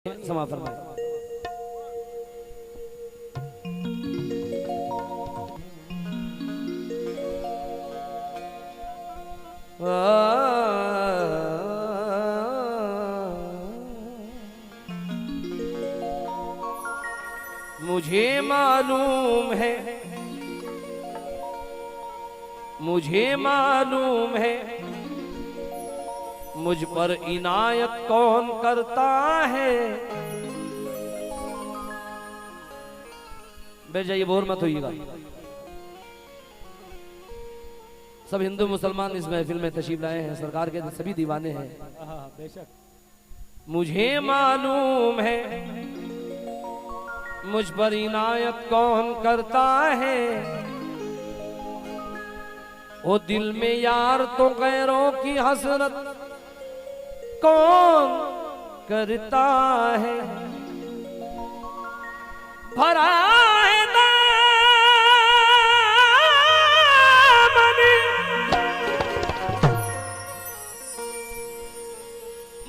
क्षमा फरमाए। मुझे मालूम है, मुझे मालूम है मुझ पर इनायत कौन करता है। बैठ जाइए, बोर मत होइएगा। सब हिंदू मुसलमान इस महफिल में तशरीफ लाए हैं, सरकार के सभी दीवाने हैं। बेशक। मुझे मालूम है मुझ पर इनायत कौन करता है। वो दिल में यार तो गैरों की हसरत कौन करता है। भरा है दामन,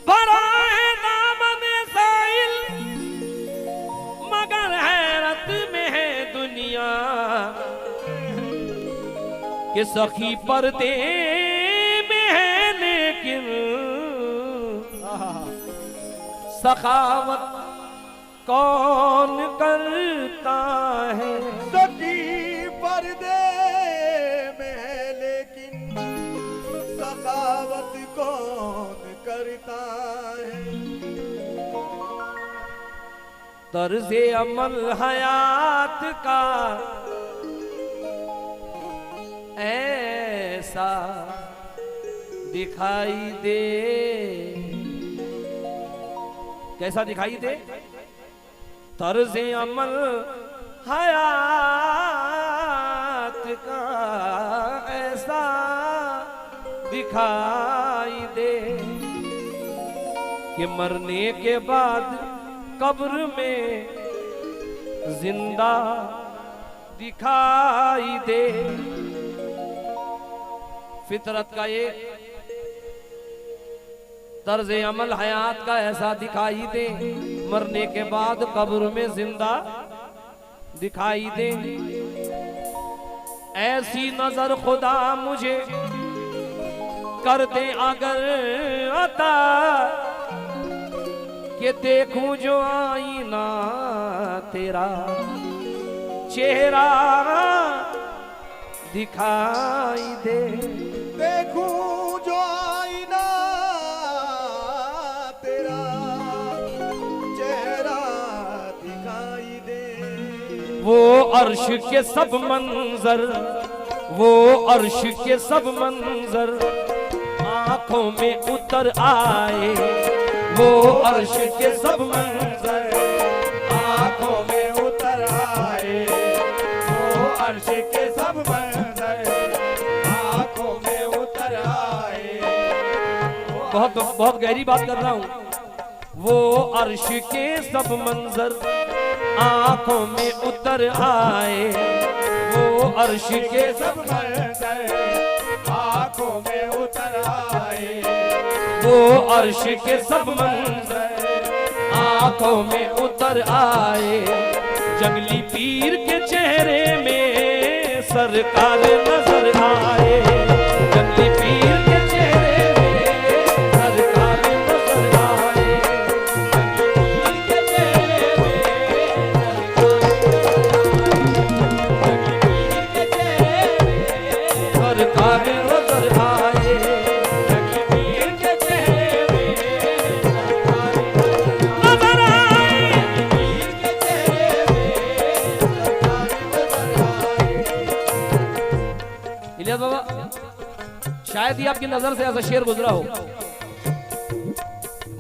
भरा है दामन साइल, मगर हैरत में है दुनिया कि सखी पर्दे में है लेकिन सखावत कौन करता है। सखी पर्दे में है लेकिन सखावत कौन करता है। तर्ज़े अमल हयात का ऐसा दिखाई दे। कैसा दिखाई दे? तर्ज़े अमल हयात का ऐसा दिखाई दे कि मरने के बाद कब्र में जिंदा दिखाई दे। फितरत का ये तर्ज़े अमल हयात का ऐसा दिखाई दे, मरने के बाद कब्र में जिंदा दिखाई दे। ऐसी नजर खुदा मुझे कर दे अगर अता कि देखूं जो आईना तेरा चेहरा दिखाई दे। देखूं जो आईना तेरा चेहरा दिखाई दे। वो अर्श के सब मंजर, वो अर्श के सब मंजर आंखों में उतर आए। वो अर्श के सब मंजर आंखों में उतर आए। वो अर्श के सब मंजर आंखों में उतर आए। बहुत बहुत गहरी बात कर रहा हूँ। वो अर्श के सब मंजर आंखों में उतर आए। वो अर्श के सब मंजर आंखों में उतर आए। वो अर्श के सब मंजर आंखों में उतर आए। जंगली पीर के चेहरे में सरकार नजर आए। जंगली पीर के चेहरे में सरकार नजर आए। जंगली पीर के चेहरे में सरकार नजर आए। बाबा, शायद ही आपकी नजर से ऐसा शेर गुजरा हो।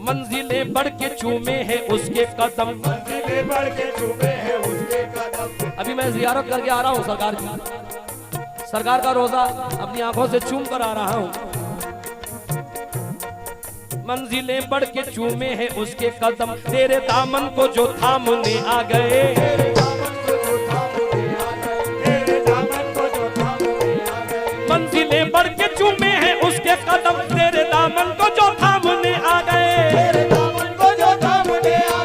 मंजिलें बढ़ के चूमे हैं उसके कदम, मंजिलें बढ़ के चूमे हैं उसके कदम। अभी मैं जियारत करके आ रहा हूँ सरकार की, सरकार का रोजा अपनी आंखों से चूम कर आ रहा हूँ। मंजिलें बढ़ के चूमे हैं उसके कदम, तेरे दामन को जो थामने आ गए। मंजिलें बढ़ के चूमे हैं उसके कदम, तेरे दामन को जो थामने आ गए। तेरे दामन को जो थामने आ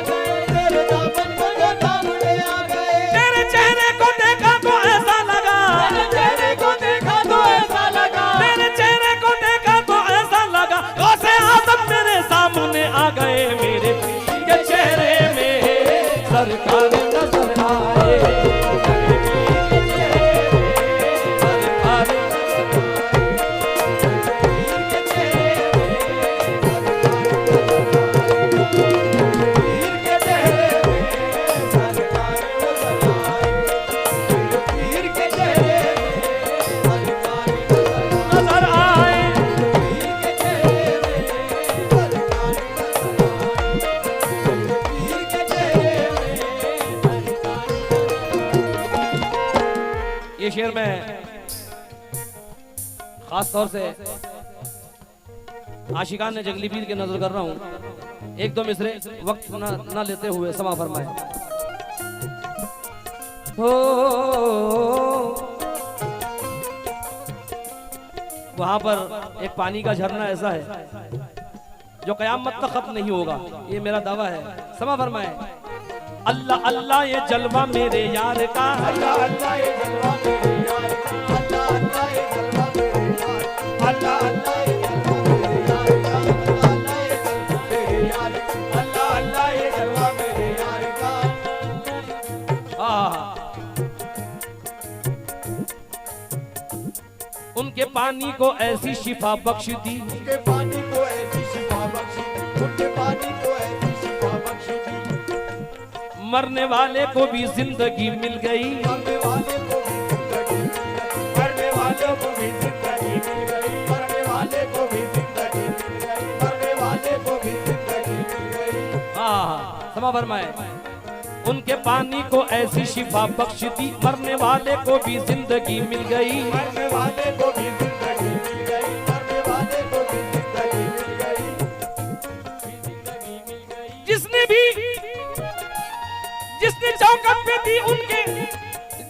ये शेर मैं खास तौर से आशिकान ने जंगली पीर के नजर कर रहा हूं। एक दो मिसरे वक्त ना लेते हुए समा फरमाए। हो वहां पर एक पानी का झरना ऐसा है जो कयामत तक खत्म नहीं होगा, ये मेरा दावा है। समा फरमाए। अल्लाह अल्लाह ये जलवा मेरे यार का, अल्लाह अल्लाह ये जलवा मेरे यार का, अल्लाह अल्लाह ये जलवा मेरे यार, अल्लाह अल्लाह ये अल्लाह अल्लाह ये जलवा मेरे यार का। उनके पानी को ऐसी शिफा बख्श दी, उनके पानी को ऐसी शिफा बख्शी, उनके पानी को ऐसी शिफा बख्शी दी। मरने वाले को भी जिंदगी मिल गई, मरने वाले को भी जिंदगी मिल गई, मरने वालों को भी जिंदगी मिल गई, मरने वाले को भी जिंदगी मिल गई, मरने वाले को भी जिंदगी मिल गई। समा फरमाए। उनके पानी को ऐसी शिफा बख्श दी, मरने वाले को भी जिंदगी मिल गई, मरने वाले को भी जिंदगी मिल गई, मरने वाले को भी जिंदगी मिल गई। जिसने चौकट पे दी उनके,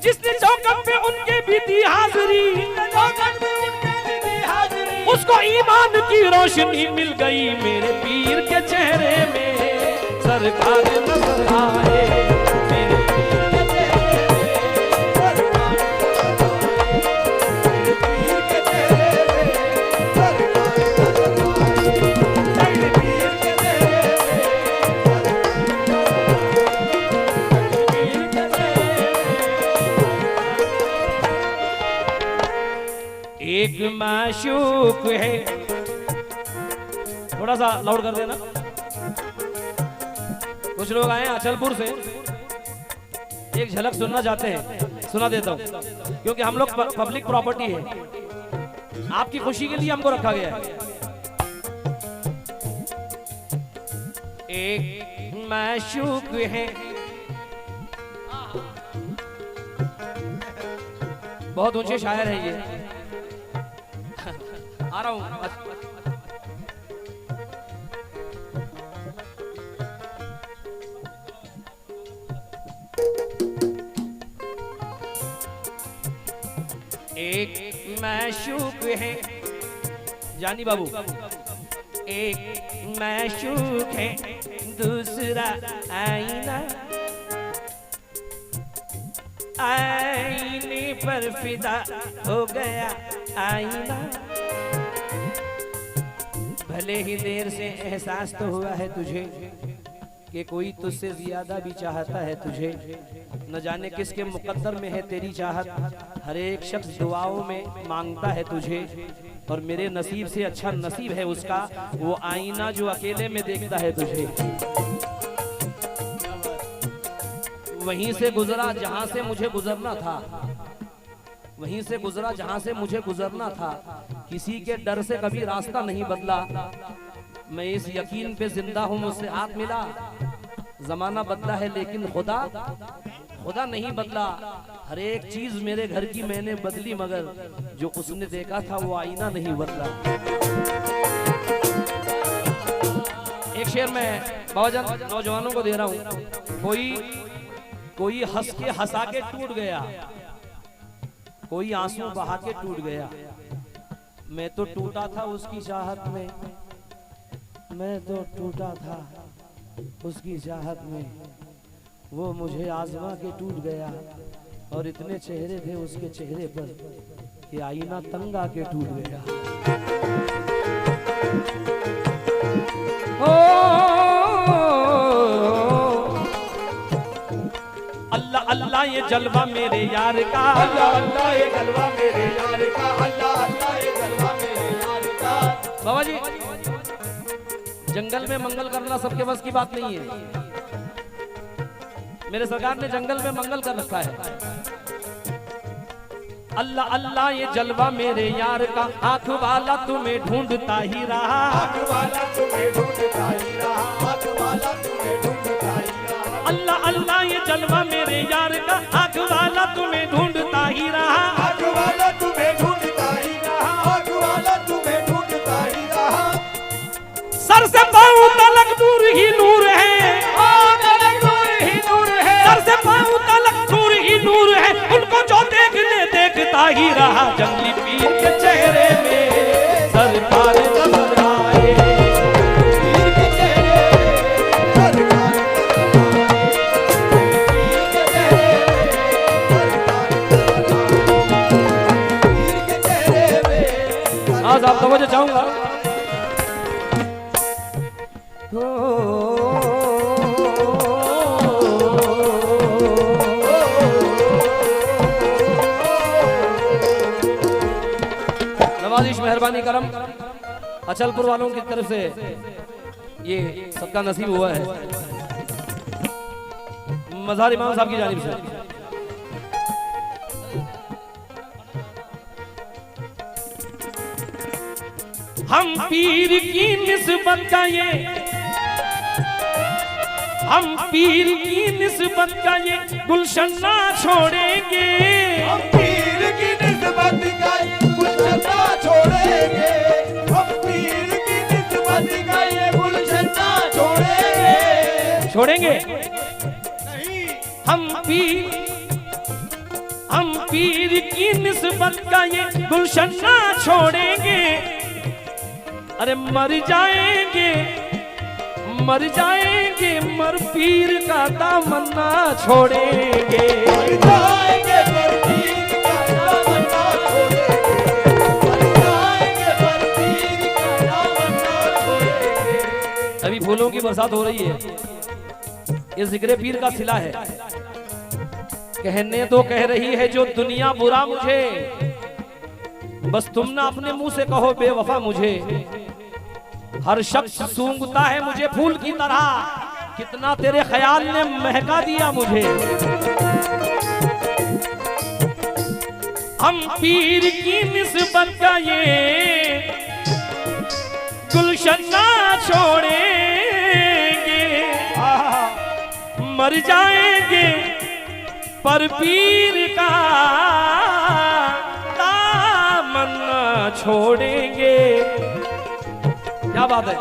जिसने चौकट पे उनके भी दी हाजिरी, चौखट में उनके भी दी हाजिरी, उसको ईमान की रोशनी मिल गई। मेरे पीर के चेहरे में सरकार नजर आए, मेरे पीर के चेहरे में सरकार मेरे पीर के चेहरे में सरकार नजर आए, मेरे पीर के चेहरे में एक माशूक है। थोड़ा सा लाउड कर देना। कुछ लोग आए अचलपुर से, एक झलक सुनना चाहते हैं, सुना देता हूं, क्योंकि हम लोग पब्लिक प्रॉपर्टी है, आपकी खुशी के लिए हमको रखा गया है। एक माशूक है, बहुत ऊंचे शायर है ये। आ रहा हूं। एक माशूक है जानी बाबू, एक माशूक है दूसरा आईना, आईने पर फिदा हो गया आईना। भले ही देर से एहसास तो हुआ है तुझे कि कोई तुझसे ज्यादा भी चाहता है तुझे, न जाने किसके मुकद्दर में है तेरी चाहत। हर एक शख्स दुआओं में मांगता है तुझे, और मेरे नसीब से अच्छा नसीब है उसका वो आईना जो अकेले में देखता है तुझे। वहीं से गुजरा जहां से मुझे गुजरना था, वहीं से गुजरा जहां से मुझे गुजरना था। किसी के डर से कभी रास्ता नहीं बदला, मैं इस यकीन पे जिंदा हूं मुझसे हाथ मिला। जमाना बदला है लेकिन खुदा नहीं बदला। हर एक चीज मेरे घर की मैंने बदली, मगर जो उसने देखा था वो आईना नहीं बदला। एक शेर मैं बाबाजान नौजवानों को दे रहा हूं। कोई हंस के हंसा के टूट गया, कोई आंसू बहा के टूट गया। मैं तो टूटा था उसकी चाहत में, मैं तो टूटा था उसकी चाहत में। वो मुझे आजमा के टूट गया, और इतने चेहरे थे उसके चेहरे पर कि आईना तंग आके टूट गया। अल्लाह अल्लाह ये जलवा मेरे यार का, अल्लाह अल्लाह ये जलवा मेरे यार का, अल्लाह अल्लाह ये जलवा मेरे यार का। बाबा जी, जंगल में मंगल करना सबके बस की बात नहीं है। मेरे सरकार ने जंगल में मंगल कर रखा है। अल्लाह अल्लाह ये जलवा मेरे यार का, आंख वाला तुम्हें ढूंढता ही रहा, आंख वाला तुम्हें ढूंढता ही रहा, आंख वाला तुम्हें ढूंढता ही रहा। अल्लाह अल्लाह ये जलवा मेरे यार का, आंख वाला तुम्हें ढूंढता ही रहा। से पाँव तलक नूर ही नूर है, नूर ही नूर है, सर से पाँव तलक नूर ही नूर है। उनको जो देखने देखता ही रहा, जंगली पीर के चेहरे में सरकार नजर आए। पीर के चेहरे सरकार पीर के चेहरे पीर के चेहरे में। आज आप तवज्जो चाहूंगा। नवाजिश मेहरबानी करम अचलपुर वालों की तरफ से ये सबका नसीब हुआ है, मज़ार इमाम साहब की जानिब से। हम पीर की निस्बत का ये, हम पीर की निस्बत का ये गुलशन ना छोड़ेंगे। हम पीर की निस्बत का गुलशन ना छोड़ेंगे, हम पीर की निस्बत का ये गुलशन ना छोड़ेंगे। छोड़ेंगे नहीं, हम पीर की निस्बत का ये गुलशन ना छोड़ेंगे। अरे मर जाएंगे मर जाएंगे, मर पीर का दामन ना छोड़ेंगे। मर जाएंगे पर पीर का दामन ना छोड़ेंगे, मर जाएंगे पर पीर का दामन ना छोड़ेंगे। अभी फूलों की बरसात हो रही है, ये जिक्र पीर का सिला है। कहने तो कह रही है जो दुनिया बुरा मुझे, बस तुम ना अपने मुंह से कहो बेवफा मुझे। हर शख्स सूंघता है मुझे फूल की तरह, कितना तेरे ख्याल ने महका दिया मुझे। हम पीर की निस्बत का ये गुलशन ना छोड़ेंगे। मर जाएंगे पर पीर का दामन ना छोड़ेंगे। क्या बात है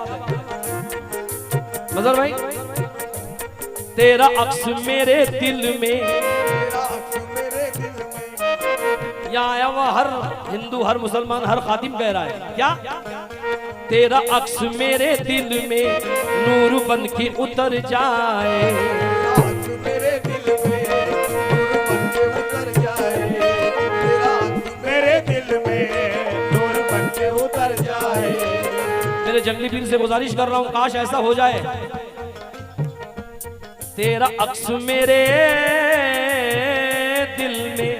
मजहर भाई, तेरा अक्स मेरे दिल में, तेरा अक्स मेरे दिल में। यहाँ आया हुआ हर हिंदू हर मुसलमान हर खातिम कह रहा है क्या, तेरा अक्स मेरे दिल में नूर बन के उतर जाए। तेरा अक्स मेरे दिल में नूर बन के उतर जाए, तेरा अक्स मेरे दिल में नूर बन के उतर जाए। मेरे जंगली पीर से गुजारिश कर रहा हूं, काश ऐसा हो जाए। तेरा अक्स मेरे दिल में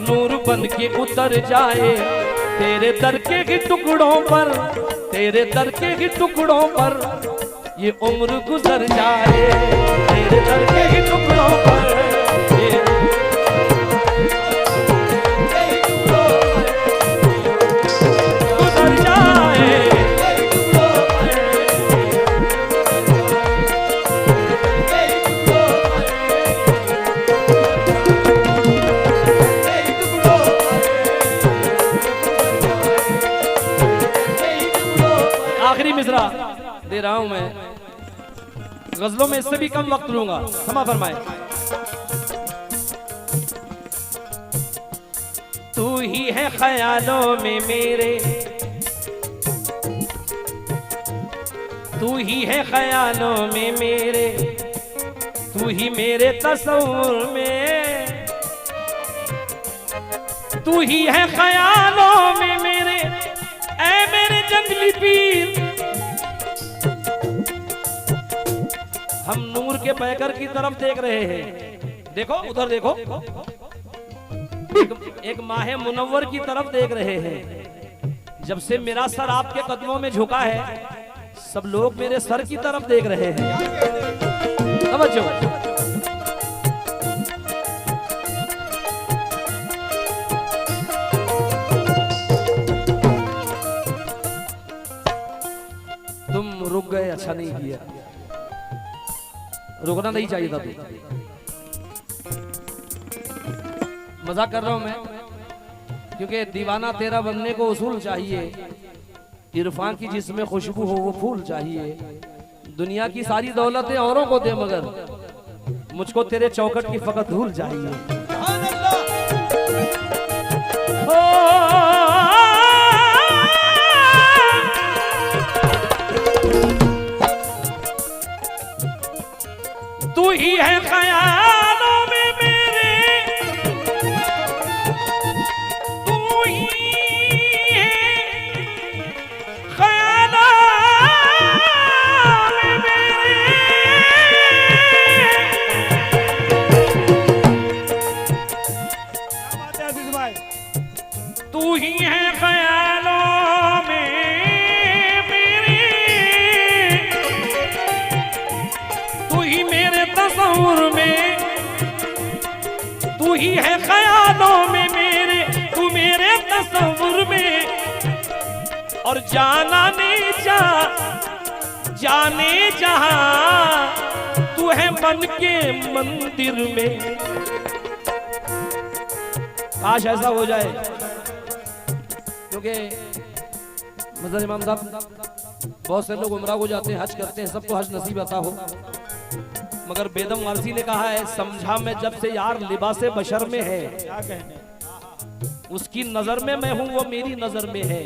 नूर बन के उतर जाए। तेरे दर के टुकड़ों पर, तेरे दर के टुकड़ों पर ये उम्र गुजर जाए। तेरे दर के टुकड़ों पर ये गुजर जाए। आखिरी मिसरा दे रहा हूं मैं, गजलों में इससे भी कम वक्त लूंगा, क्षमा फरमाए। तू ही है ख्यालों में मेरे, तू ही है ख्यालों में मेरे, तू ही मेरे तस्वुर में, तू ही है ख्यालों में मेरे, ऐ मेरे जंगली पीर। हम नूर के पैकर की तरफ देख रहे हैं, देखो उधर देखो, एक माहे मुनव्वर की तरफ देख रहे हैं। जब से मेरा सर आपके कदमों में झुका है, सब लोग मेरे सर की तरफ देख रहे हैं। समझो तुम रुक गए, अच्छा नहीं किया, रुकना नहीं चाहिए था। तुम मजाक कर रहा हूं मैं, क्योंकि दीवाना तेरा बनने को उसूल चाहिए। इरफान की जिसमें खुशबू हो वो फूल चाहिए। दुनिया की सारी दौलतें औरों को दे मगर मुझको तेरे चौखट की फकत धूल चाहिए। सुभान अल्लाह। तू ही है ख्यालों में मेरे, तू ही है ख्यालों में मेरे, क्या बात है अजीज भाई। तू ही है ख्यालों में मेरे, तू ही मेरे तस्वुर में, तू ही है ख्यालों में मेरे, तू मेरे तस्वुर में। और जाने जहां तू है मन के मंदिर में। काश ऐसा हो जाए, क्योंकि मज़हर इमाम साहब बहुत से लोग उम्रा को जाते हैं, हज करते हैं, सबको हज नसीब अता हो, मगर बेदम वारसी ने कहा है समझा मैं जब से यार लिबासे बशर में है, क्या कहने। उसकी नजर में मैं हूं वो मेरी नजर में है।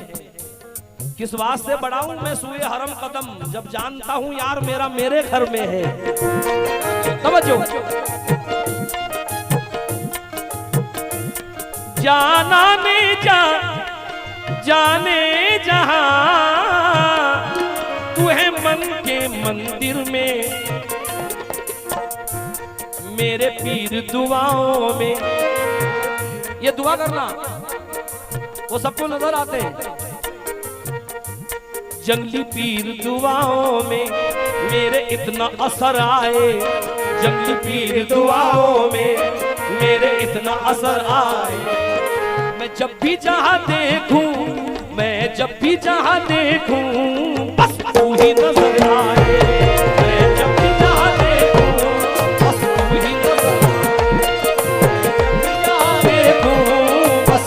किस वास्ते बढ़ाऊं मैं सूए हरम कदम, जब जानता हूं यार मेरा मेरे घर में है। तवज्जो। जाने जहां तू है मन के मंदिर में। मेरे पीर दुआओं में, ये दुआ करना वो सबको नजर आते हैं। जंगली पीर दुआओं में मेरे इतना असर आए, जंगली पीर दुआओं में मेरे इतना असर आए। मैं जब भी जहां देखूं, मैं जब भी जहां देखूं बस तू ही नजर आए। मैं जब भी जहां देखूं बस तू ही नजर आए। बस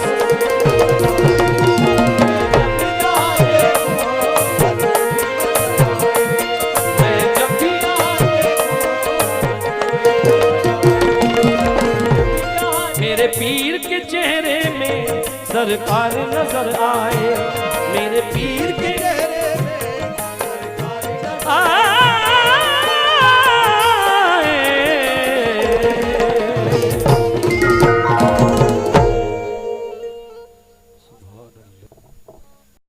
मैं जब भी मेरे पीर के चेहरे में सरकार नजर आए, मेरे पीर के